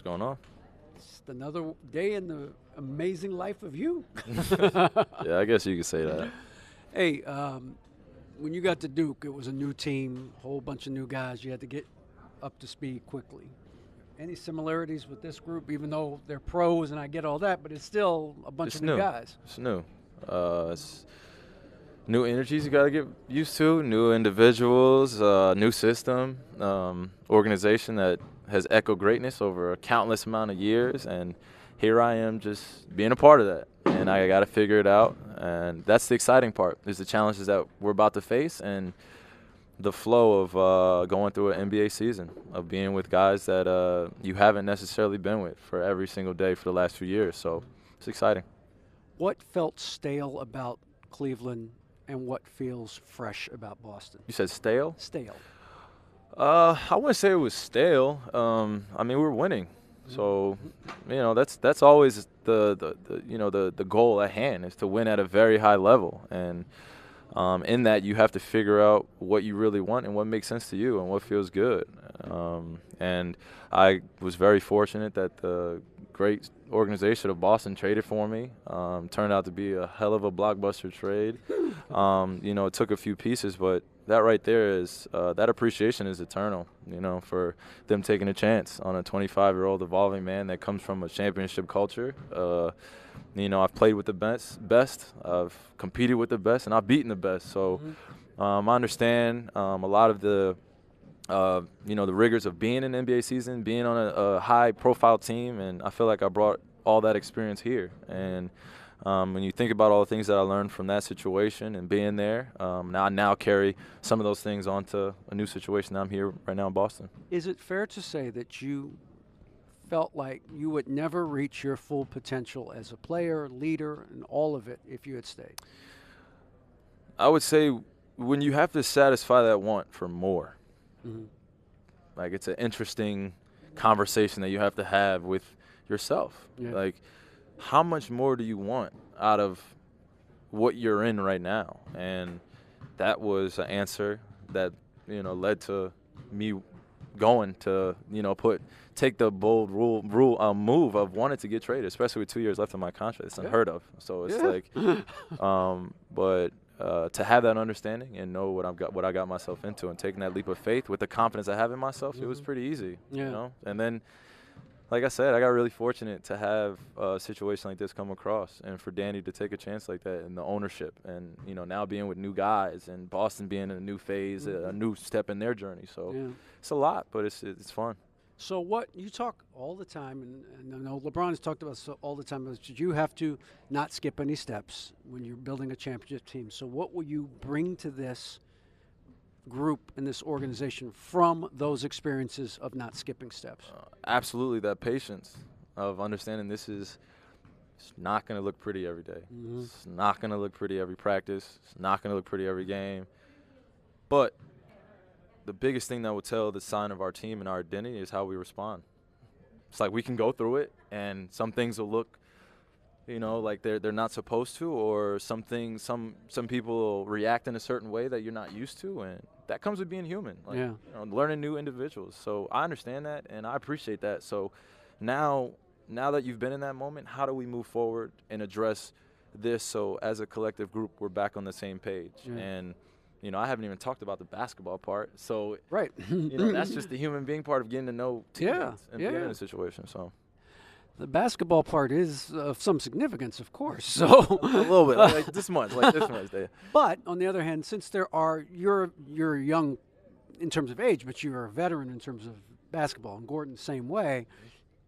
going on? Just another day in the amazing life of you. Yeah, I guess you could say that. Hey, when you got to Duke, it was a new team, a whole bunch of new guys. You had to get up to speed quickly. Any similarities with this group, even though they're pros and I get all that, but it's still a bunch It's of new new. guys. It's new. It's new energies you got to get used to, new individuals, new system, organization that has echoed greatness over a countless amount of years. And here I am just being a part of that. And I got to figure it out. And that's the exciting part, is the challenges that we're about to face and the flow of going through an NBA season, of being with guys that you haven't necessarily been with for every single day for the last few years. So it's exciting. What felt stale about Cleveland and what feels fresh about Boston? You said stale? Stale. I wouldn't say it was stale. I mean, we were winning, so that's always the goal at hand, is to win at a very high level, and in that you have to figure out what you really want and what makes sense to you and what feels good. And I was very fortunate that the great organization of Boston traded for me. Turned out to be a hell of a blockbuster trade. It took a few pieces, but that right there is that appreciation is eternal, for them taking a chance on a 25-year-old evolving man that comes from a championship culture. I've played with the best, I've competed with the best, and I've beaten the best. So I understand a lot of the the rigors of being in an NBA season, being on a high-profile team, and I feel like I brought all that experience here. And when you think about all the things that I learned from that situation and being there, I now carry some of those things onto a new situation that I'm here right now in Boston. Is it fair to say that you felt like you would never reach your full potential as a player, leader, and all of it if you had stayed? I would say when you have to satisfy that want for more, like, it's an interesting conversation that you have to have with yourself. Yeah. Like, how much more do you want out of what you're in right now? And that was an answer that, led to me going to, take the bold move of wanting to get traded, especially with 2 years left on my contract. It's unheard of. So it's but to have that understanding and know what I got myself into, and taking that leap of faith with the confidence I have in myself, it was pretty easy. And then, like I said, I got really fortunate to have a situation like this come across, and for Danny to take a chance like that, and the ownership, and now being with new guys, and Boston being in a new phase, a new step in their journey. So it's a lot, but it's fun. So what you talk all the time, and I know LeBron has talked about this all the time, is that you have to not skip any steps when you're building a championship team. So what will you bring to this group and this organization from those experiences of not skipping steps? Absolutely, that patience of understanding it's not going to look pretty every day. It's not going to look pretty every practice. It's not going to look pretty every game. But the biggest thing that will tell the sign of our team and our identity is how we respond. It's like we can go through it, and some things will look, like they're not supposed to, or some people will react in a certain way that you're not used to, and that comes with being human. Learning new individuals. So I understand that, and I appreciate that. So now that you've been in that moment, how do we move forward and address this, so as a collective group we're back on the same page? And I haven't even talked about the basketball part. So that's just the human being part of getting to know teammates and being in a situation. So the basketball part is of some significance, of course. So a little bit, like this much. But on the other hand, since you're young in terms of age, but you're a veteran in terms of basketball, and Gordon the same way,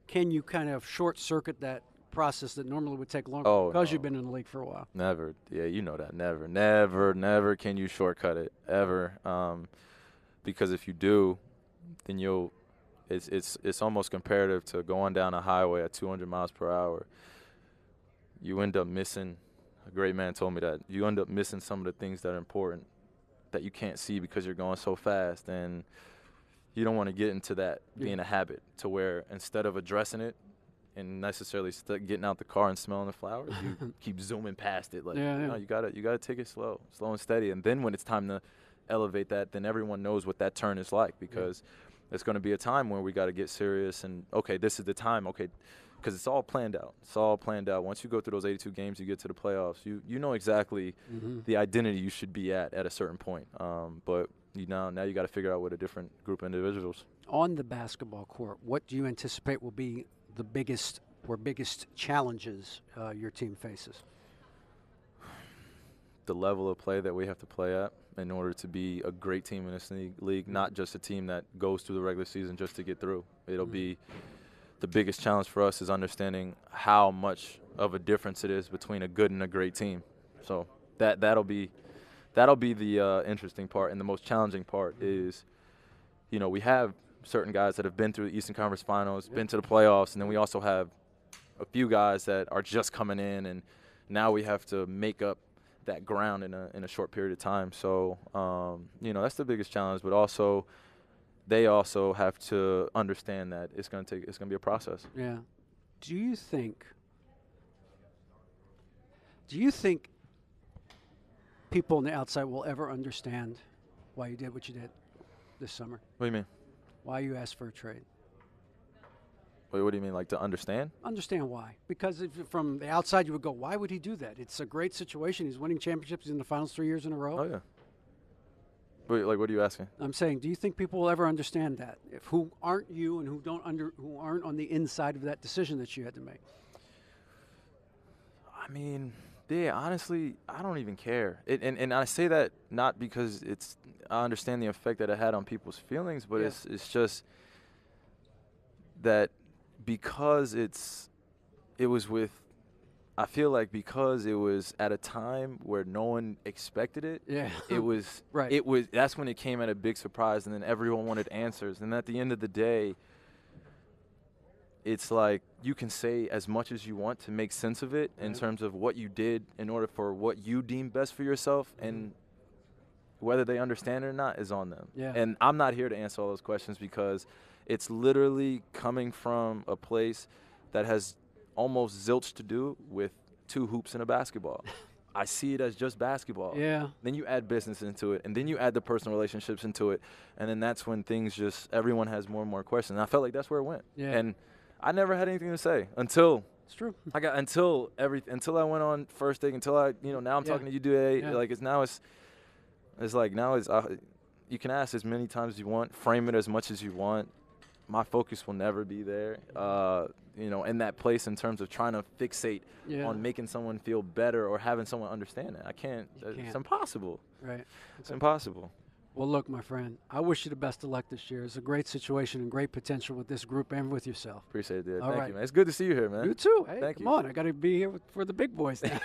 can you kind of short circuit that process that normally would take longer because you've been in the league for a while? Never. Yeah, you know that. Never can you shortcut it ever. Because if you do, then it's almost comparative to going down a highway at 200 miles per hour. You end up missing. A great man told me that you end up missing some of the things that are important that you can't see because you're going so fast, and you don't want to get into that being a habit, to where instead of addressing it and necessarily getting out the car and smelling the flowers, you keep zooming past it. No, you gotta take it slow and steady. And then when it's time to elevate that, then everyone knows what that turn is like, because it's going to be a time where we got to get serious and, okay, this is the time, okay, because it's all planned out. It's all planned out. Once you go through those 82 games, you get to the playoffs, you know exactly the identity you should be at a certain point. But now you got to figure out with a different group of individuals. On the basketball court, what do you anticipate will be the biggest challenges your team faces? The level of play that we have to play at in order to be a great team in this league, not just a team that goes through the regular season just to get through. It'll be the biggest challenge for us is understanding how much of a difference it is between a good and a great team. So that'll be the interesting part, and the most challenging part is, we have certain guys that have been through the Eastern Conference Finals, been to the playoffs, and then we also have a few guys that are just coming in, and now we have to make up that ground in a short period of time. So that's the biggest challenge, but also they also have to understand that it's going to be a process. Yeah. Do you think people on the outside will ever understand why you did what you did this summer? What do you mean? Why you asked for a trade? Wait, what do you mean, like to understand? Understand why. Because from the outside you would go, why would he do that? It's a great situation. He's winning championships. He's in the finals 3 years in a row. Oh, yeah. Wait, like, what are you asking? I'm saying, do you think people will ever understand that? Who aren't you and who aren't on the inside of that decision that you had to make? I mean, yeah, honestly, I don't even care. And I say that not because I understand the effect that it had on people's feelings, but it's just that because I feel like because it was at a time where no one expected it. Yeah. It was right. That's when it came at a big surprise, and then everyone wanted answers. And at the end of the day, it's like you can say as much as you want to make sense of it in terms of what you did in order for what you deem best for yourself, and whether they understand it or not is on them. Yeah. And I'm not here to answer all those questions because it's literally coming from a place that has almost zilch to do with two hoops and a basketball. I see it as just basketball. Yeah. Then you add business into it, and then you add the personal relationships into it, and then that's when everyone has more and more questions. And I felt like that's where it went. Yeah. And I never had anything to say until it's true. until I went on First Take, until now I'm talking to you today. Yeah. Like you can ask as many times as you want, frame it as much as you want. My focus will never be there, in that place in terms of trying to fixate on making someone feel better or having someone understand that. I can't. It's impossible. Right. It's impossible. Well, look, my friend, I wish you the best of luck this year. It's a great situation and great potential with this group and with yourself. Appreciate it, dude. All Thank right. you, man. It's good to see you here, man. You too. Hey, Thank come you. on. I got to be here for the big boys now.